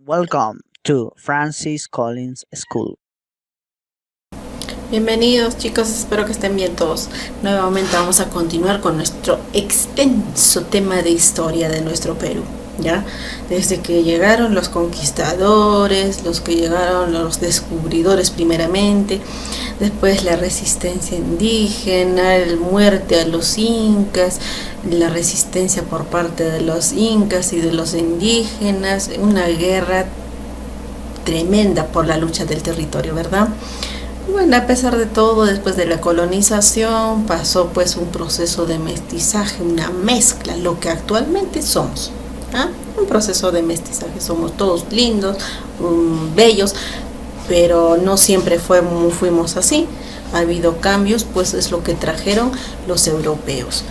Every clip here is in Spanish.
Welcome to Francis Collins School. Bienvenidos chicos, espero que estén bien todos. Nuevamente vamos a continuar con nuestro extenso tema de historia de nuestro Perú, ¿ya? Desde que llegaron los conquistadores, los que llegaron los descubridores primeramente, después la resistencia indígena, la muerte a los incas, la resistencia por parte de los incas y de los indígenas, una guerra tremenda por la lucha del territorio, ¿verdad? Bueno, a pesar de todo, después de la colonización pasó pues un proceso de mestizaje, una mezcla, lo que actualmente somos, ¿ah? Un proceso de mestizaje, somos todos lindos, bellos, pero no siempre fuimos así, ha habido cambios, pues es lo que trajeron los europeos.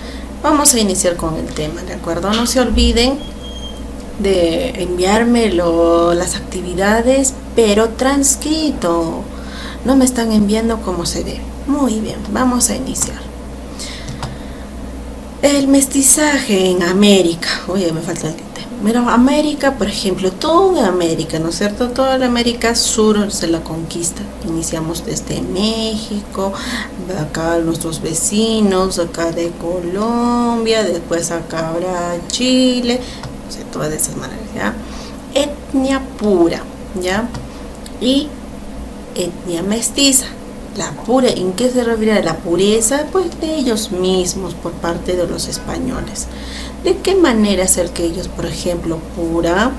Vamos a iniciar con el tema, ¿de acuerdo? No se olviden de enviarme las actividades, pero transcrito. No me están enviando como se debe. Muy bien, vamos a iniciar. El mestizaje en América. Oye, me falta el tinte. Mira, América, por ejemplo, toda América, ¿no es cierto? Toda la América Sur se la conquista. Iniciamos desde México, acá nuestros vecinos, acá de Colombia, después acá habrá Chile, o sea, todas de esas maneras, ¿ya? Etnia pura, ¿ya? Y etnia mestiza. La pura, ¿en qué se refiere a la pureza? Pues de ellos mismos por parte de los españoles. ¿De qué manera es el que ellos, por ejemplo, pura,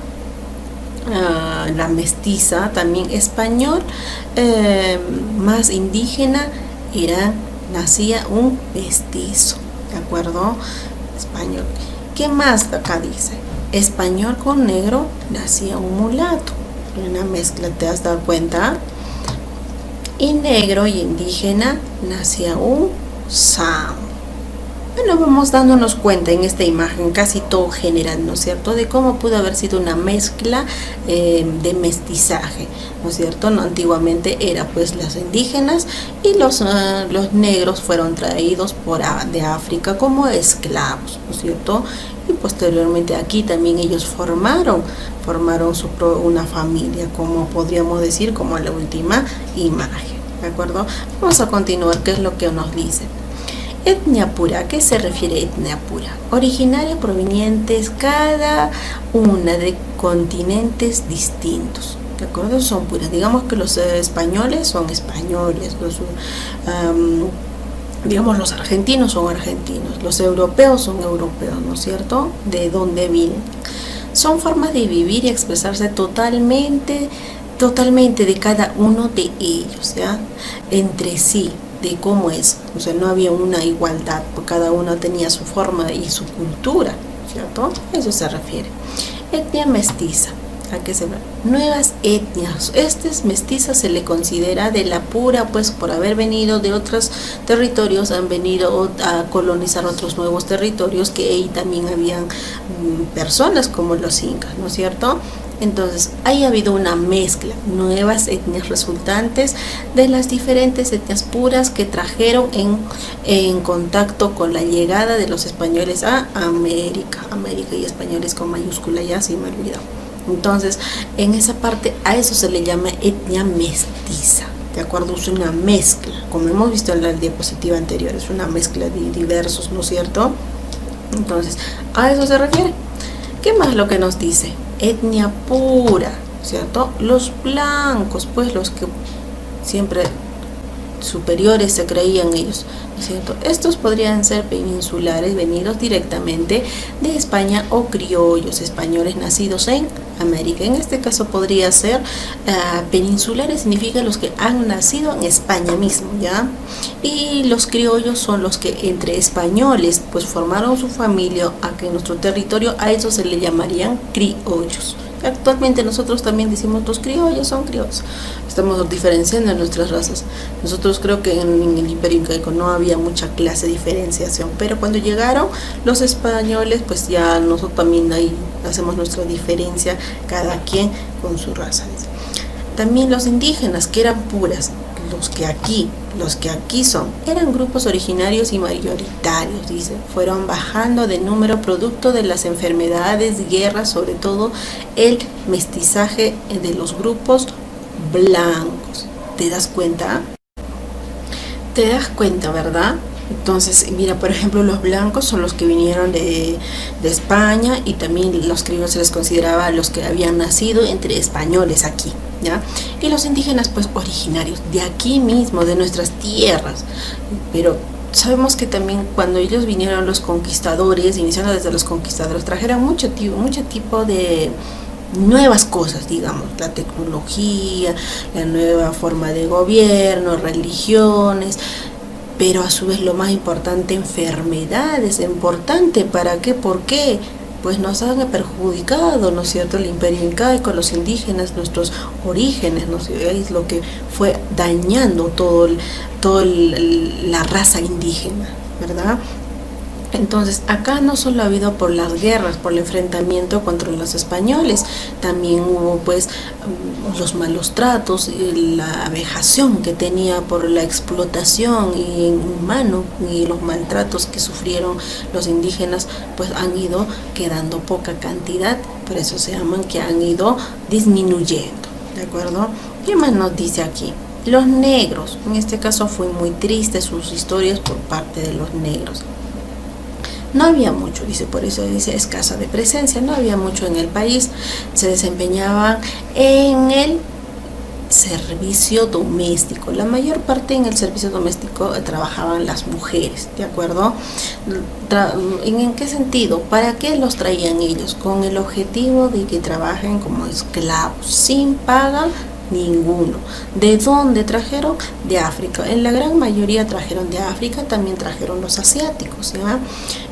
la mestiza, también español, más indígena, nacía un mestizo, ¿de acuerdo? Español. ¿Qué más acá dice? Español con negro nacía un mulato. Una mezcla, ¿te has dado cuenta? Y negro y indígena nacía un samo. Bueno, vamos dándonos cuenta en esta imagen casi todo general, ¿no es cierto?, de cómo pudo haber sido una mezcla de mestizaje, ¿no es cierto? No, antiguamente era pues las indígenas y los negros fueron traídos de África como esclavos, ¿no es cierto? Y posteriormente aquí también ellos formaron una familia, como podríamos decir, como la última imagen, ¿de acuerdo? Vamos a continuar, ¿qué es lo que nos dice? Etnia pura, ¿a qué se refiere etnia pura? Originaria provenientes cada una de continentes distintos, ¿de acuerdo? Son puras. Digamos que los españoles son españoles, digamos los argentinos son argentinos, los europeos son europeos, ¿no es cierto? ¿De dónde vienen? Son formas de vivir y expresarse totalmente de cada uno de ellos, ¿ya? Entre sí, de cómo es, o sea, no había una igualdad, porque cada uno tenía su forma y su cultura, ¿cierto? Eso se refiere. Etnia mestiza, ¿a qué se va? Nuevas etnias. Mestiza se le considera de la pura, pues por haber venido de otros territorios, han venido a colonizar otros nuevos territorios, que ahí también habían personas como los incas, ¿no es cierto? Entonces, ha habido una mezcla, nuevas etnias resultantes de las diferentes etnias puras que trajeron en contacto con la llegada de los españoles a América y españoles con mayúscula, ya se me olvidó. Entonces, en esa parte a eso se le llama etnia mestiza, ¿de acuerdo? Es una mezcla, como hemos visto en la diapositiva anterior, es una mezcla de diversos, ¿no es cierto? Entonces, a eso se refiere. ¿Qué más lo que nos dice? Etnia pura, ¿cierto? Los blancos, pues los que siempre superiores se creían ellos, ¿cierto? Estos podrían ser peninsulares, venidos directamente de España, o criollos españoles nacidos en América. En este caso podría ser peninsulares, significa los que han nacido en España mismo, ¿ya? Y los criollos son los que entre españoles pues formaron su familia aquí en nuestro territorio, a eso se le llamarían criollos. Actualmente nosotros también decimos los criollos son criollos. Estamos diferenciando en nuestras razas. Nosotros creo que en el Imperio Incaico no había mucha clase de diferenciación, pero cuando llegaron los españoles, pues ya nosotros también ahí hacemos nuestra diferencia, cada quien con su raza. También los indígenas, que eran puras, los que aquí los que aquí son, eran grupos originarios y mayoritarios, dice, fueron bajando de número producto de las enfermedades, guerras, sobre todo el mestizaje de los grupos blancos. ¿Te das cuenta? ¿Te das cuenta, verdad? Entonces, mira, por ejemplo, los blancos son los que vinieron de España, y también los criollos se les consideraba los que habían nacido entre españoles aquí, ¿ya? Y los indígenas, pues, originarios de aquí mismo, de nuestras tierras. Pero sabemos que también cuando ellos vinieron, los conquistadores, iniciando desde los conquistadores, trajeron mucho tipo de nuevas cosas, digamos, la tecnología, la nueva forma de gobierno, religiones, pero a su vez lo más importante, enfermedades. Importante, ¿para qué? ¿Por qué? Pues nos han perjudicado, ¿no es cierto?, el imperio incaico, los indígenas, nuestros orígenes, ¿no es cierto? Es lo que fue dañando la raza indígena, ¿verdad? Entonces, acá no solo ha habido por las guerras, por el enfrentamiento contra los españoles, también hubo pues los malos tratos, la vejación que tenía por la explotación humano, y los maltratos que sufrieron los indígenas, pues han ido quedando poca cantidad, por eso se llaman que han ido disminuyendo, ¿de acuerdo? ¿Qué más nos dice aquí? Los negros, en este caso fue muy triste sus historias por parte de los negros. No había mucho, dice, por eso dice escasa de presencia, no había mucho en el país, se desempeñaban en el servicio doméstico, la mayor parte en el servicio doméstico trabajaban las mujeres, ¿de acuerdo? ¿En qué sentido? ¿Para qué los traían ellos? Con el objetivo de que trabajen como esclavos, sin paga ninguno. ¿De dónde trajeron? De África. En la gran mayoría trajeron de África, también trajeron los asiáticos, ¿ya?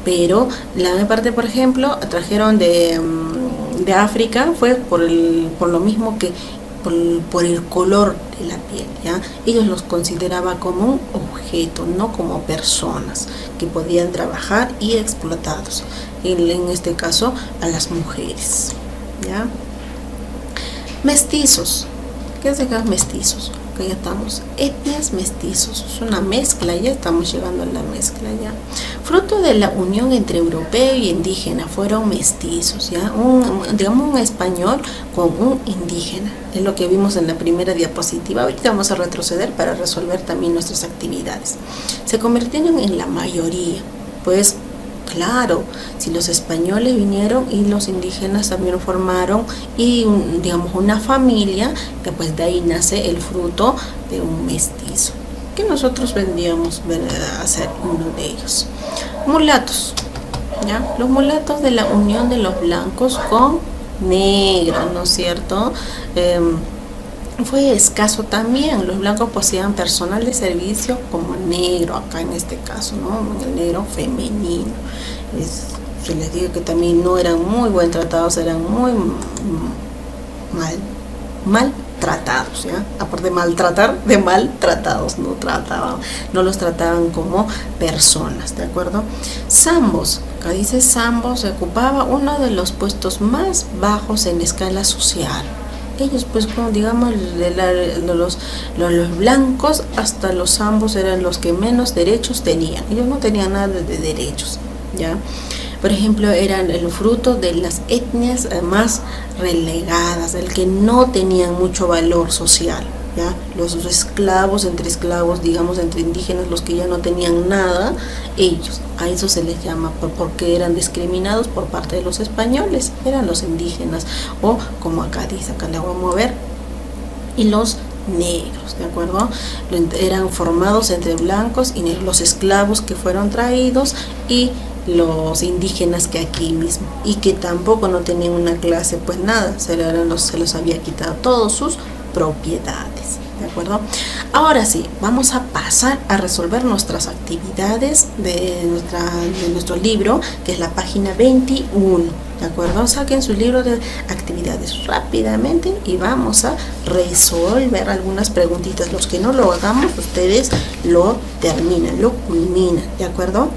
Pero la mayor parte, por ejemplo, trajeron de África, fue por lo mismo que por el color de la piel, ¿ya? Ellos los consideraban como un objeto, no como personas que podían trabajar y explotados. En este caso, a las mujeres, ¿ya? Mestizos. ¿Qué significa mestizos? Que ya estamos, etnias mestizos, es una mezcla, ya estamos llegando a la mezcla ya. Fruto de la unión entre europeo y indígena, fueron mestizos, ya, digamos un español con un indígena, es lo que vimos en la primera diapositiva. Ahorita vamos a retroceder para resolver también nuestras actividades. Se convirtieron en la mayoría, pues claro, si los españoles vinieron y los indígenas también formaron y digamos una familia, que pues de ahí nace el fruto de un mestizo, que nosotros vendríamos a ser uno de ellos. Mulatos, ¿ya? Los mulatos de la unión de los blancos con negros, ¿no es cierto? Fue escaso también. Los blancos poseían personal de servicio como negro, acá en este caso, ¿no? El negro femenino. Se les digo que también no eran muy buen tratados, eran muy maltratados, ¿ya? Aparte de maltratar, de maltratados, no los trataban como personas, ¿de acuerdo? Zambos, acá dice Zambos, ocupaba uno de los puestos más bajos en escala social. Ellos pues como digamos los blancos hasta los zambos eran los que menos derechos tenían. Ellos no tenían nada de derechos, ¿ya? Por ejemplo, eran el fruto de las etnias más relegadas, el que no tenían mucho valor social, ¿ya? Los esclavos, entre esclavos, digamos entre indígenas, los que ya no tenían nada, ellos, a eso se les llama, porque eran discriminados por parte de los españoles, eran los indígenas, o como acá dice, acá le vamos a ver, y los negros, ¿de acuerdo? Eran formados entre blancos y negros, los esclavos que fueron traídos y los indígenas que aquí mismo, y que tampoco no tenían una clase, pues nada, se los había quitado todas sus propiedades, ¿de acuerdo? Ahora sí, vamos a pasar a resolver nuestras actividades de nuestro libro, que es la página 21, ¿de acuerdo? Saquen su libro de actividades rápidamente y vamos a resolver algunas preguntitas. Los que no lo hagamos, ustedes lo terminan, lo culminan, ¿de acuerdo?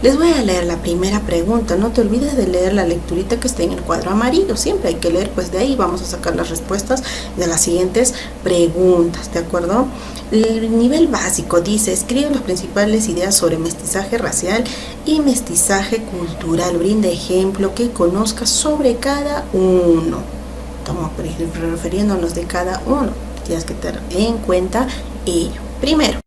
Les voy a leer la primera pregunta. No te olvides de leer la lecturita que está en el cuadro amarillo. Siempre hay que leer, pues de ahí vamos a sacar las respuestas de las siguientes preguntas, ¿de acuerdo? El nivel básico dice, escribe las principales ideas sobre mestizaje racial y mestizaje cultural. Brinda ejemplo que conozcas sobre cada uno. Estamos refiriéndonos de cada uno. Tienes que tener en cuenta ello. Primero,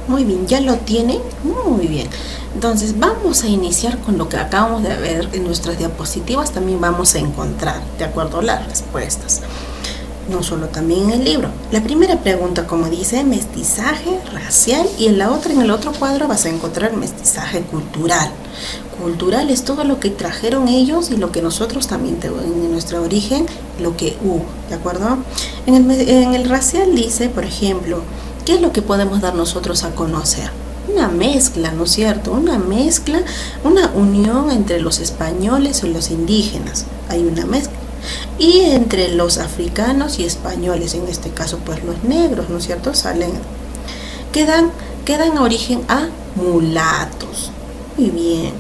muy bien, ¿ya lo tienen? Muy bien. Entonces vamos a iniciar con lo que acabamos de ver en nuestras diapositivas. También vamos a encontrar, de acuerdo, las respuestas. No solo también en el libro. La primera pregunta, como dice, mestizaje racial, y en la otra, en el otro cuadro vas a encontrar mestizaje cultural. Cultural es todo lo que trajeron ellos y lo que nosotros también en nuestro origen, lo que hubo, ¿de acuerdo? En el racial dice, por ejemplo, ¿qué es lo que podemos dar nosotros a conocer? Una mezcla, ¿no es cierto? Una mezcla, una unión entre los españoles y los indígenas. Hay una mezcla. Y entre los africanos y españoles, en este caso pues los negros, ¿no es cierto? Quedan origen a mulatos. Muy bien.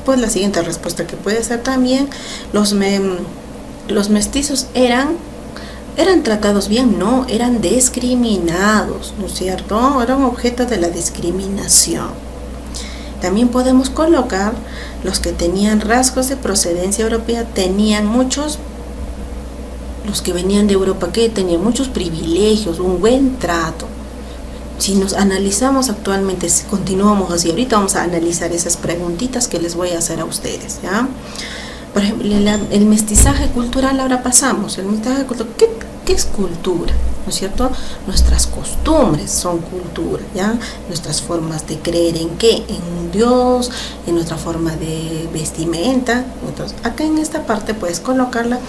Pues la siguiente respuesta que puede ser también, los mestizos eran tratados bien, no, eran discriminados, ¿no es cierto? Eran objeto de la discriminación. También podemos colocar los que tenían rasgos de procedencia europea, tenían muchos, los que venían de Europa, que tenían muchos privilegios, un buen trato. Si nos analizamos actualmente, si continuamos así, ahorita vamos a analizar esas preguntitas que les voy a hacer a ustedes, ¿ya? Por ejemplo, el mestizaje cultural, ahora pasamos. El mestizaje cultural, ¿qué es cultura? ¿No es cierto? Nuestras costumbres son cultura, ¿ya? Nuestras formas de creer en qué, en un Dios, en nuestra forma de vestimenta. Entonces, acá en esta parte puedes colocarla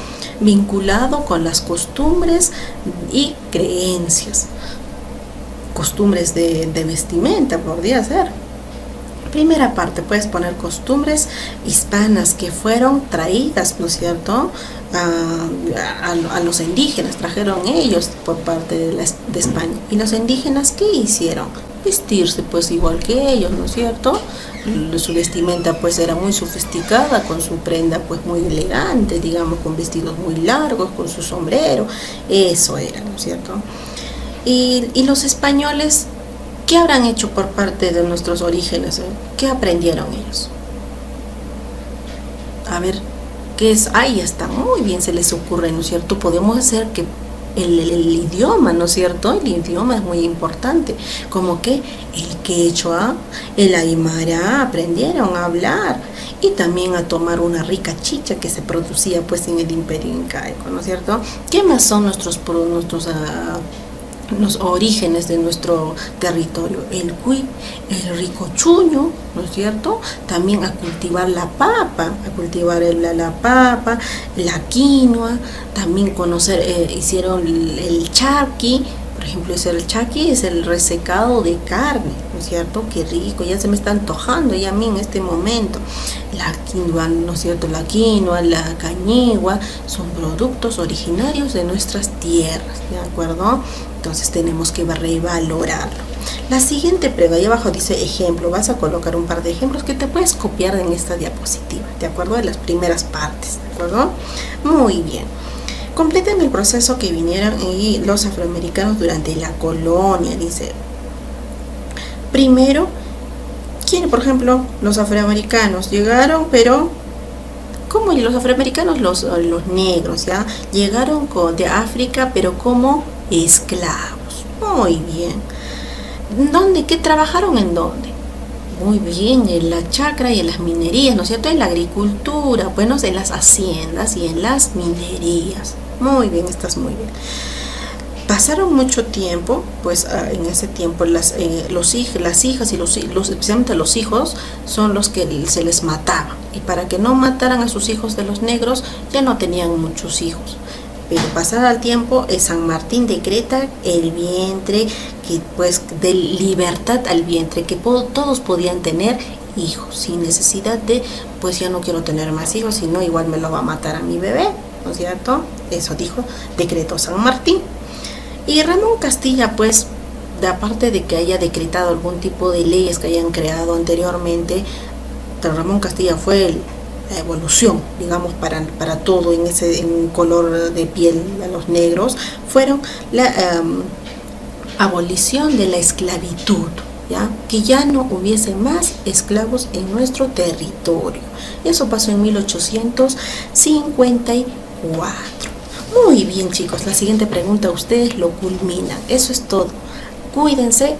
vinculado con las costumbres y creencias. Costumbres de vestimenta, podría ser. Primera parte, puedes poner costumbres hispanas que fueron traídas, ¿no es cierto?, a los indígenas, trajeron ellos por parte de España. ¿Y los indígenas qué hicieron? Vestirse pues igual que ellos, ¿no es cierto? Su vestimenta pues era muy sofisticada, con su prenda pues muy elegante, digamos, con vestidos muy largos, con su sombrero, eso era, ¿no es cierto? Y los españoles, ¿qué habrán hecho por parte de nuestros orígenes? ¿Qué aprendieron ellos? A ver, ¿qué es? Ahí está, muy bien se les ocurre, ¿no es cierto? Podemos hacer que el idioma, ¿no es cierto? El idioma es muy importante, como que el quechua, el aymara, aprendieron a hablar y también a tomar una rica chicha que se producía pues en el imperio incaico, ¿no es cierto? ¿Qué más son los orígenes de nuestro territorio? El cuy, el ricochuño, ¿no es cierto? También a cultivar la papa, la papa, la quinoa, también hicieron el charqui. Por ejemplo, el charqui es el resecado de carne, ¿no es cierto? Qué rico, ya se me está antojando ya a mí en este momento. La quinoa, ¿no es cierto? La quinoa, la cañigua, son productos originarios de nuestras tierras, ¿de acuerdo? Entonces tenemos que revalorarlo. La siguiente prueba, ahí abajo dice ejemplo, vas a colocar un par de ejemplos que te puedes copiar en esta diapositiva, ¿de acuerdo? De las primeras partes, ¿de acuerdo? Muy bien. Completen el proceso que vinieron y los afroamericanos durante la colonia, dice. Primero, por ejemplo, los afroamericanos llegaron, pero ¿cómo? Y los afroamericanos, los negros, ¿ya? Llegaron de África, pero como esclavos. Muy bien. ¿Dónde? ¿Qué trabajaron en dónde? Muy bien, en la chacra y en las minerías, ¿no es cierto? En la agricultura, bueno, en las haciendas y en las minerías. Muy bien, estás muy bien. Pasaron mucho tiempo, pues en ese tiempo las hijas y especialmente los hijos son los que se les mataba. Y para que no mataran a sus hijos de los negros, ya no tenían muchos hijos. Pero pasado el tiempo, San Martín decreta el vientre, que pues de libertad al vientre, que todos podían tener hijos, sin necesidad de, pues ya no quiero tener más hijos, si no igual me lo va a matar a mi bebé, ¿no es cierto? Eso dijo Decreto San Martín. Y Ramón Castilla, pues, de aparte de que haya decretado algún tipo de leyes que hayan creado anteriormente, Ramón Castilla fue la evolución, digamos, para todo en color de piel a los negros, fueron la abolición de la esclavitud, ¿ya? Que ya no hubiese más esclavos en nuestro territorio. Eso pasó en 1854. Muy bien, chicos, la siguiente pregunta ustedes lo culminan. Eso es todo. Cuídense,